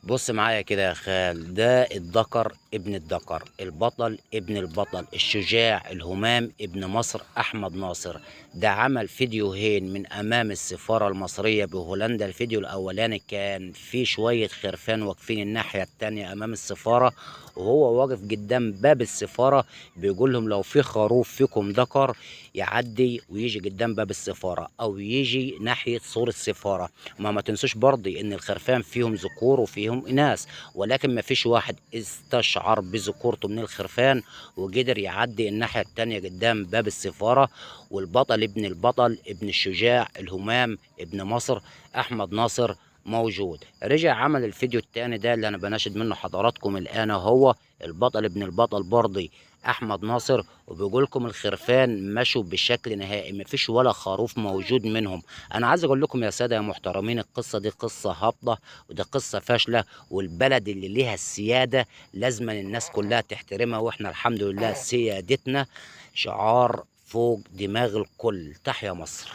بص معايا كده يا خال، ده الذكر ابن الذكر، البطل ابن البطل، الشجاع الهمام ابن مصر احمد ناصر. ده عمل فيديوهين من امام السفارة المصرية بهولندا. الفيديو الاولاني كان فيه شوية خرفان واقفين الناحية التانية امام السفارة، وهو واقف قدام باب السفارة بيقول لهم لو في خروف فيكم ذكر يعدي ويجي قدام باب السفارة او يجي ناحية سور السفارة. ما تنسوش برضي ان الخرفان فيهم ذكور وفيهم اناث، ولكن ما فيش واحد استشعر بذكورته من الخرفان وقدر يعدي الناحية التانية قدام باب السفارة. والبطل ابن البطل ابن الشجاع الهمام ابن مصر احمد ناصر موجود. رجع عمل الفيديو التاني ده اللي انا بناشد منه حضراتكم الان، هو البطل ابن البطل برضي احمد ناصر، وبيقول لكم الخرفان مشوا بشكل نهائي، مفيش ولا خروف موجود منهم. انا عايز اقول لكم يا ساده يا محترمين، القصه دي قصه هابطه ودي قصه فاشله، والبلد اللي ليها السياده لازم الناس كلها تحترمها، واحنا الحمد لله سيادتنا شعار فوق دماغ الكل. تحيا مصر.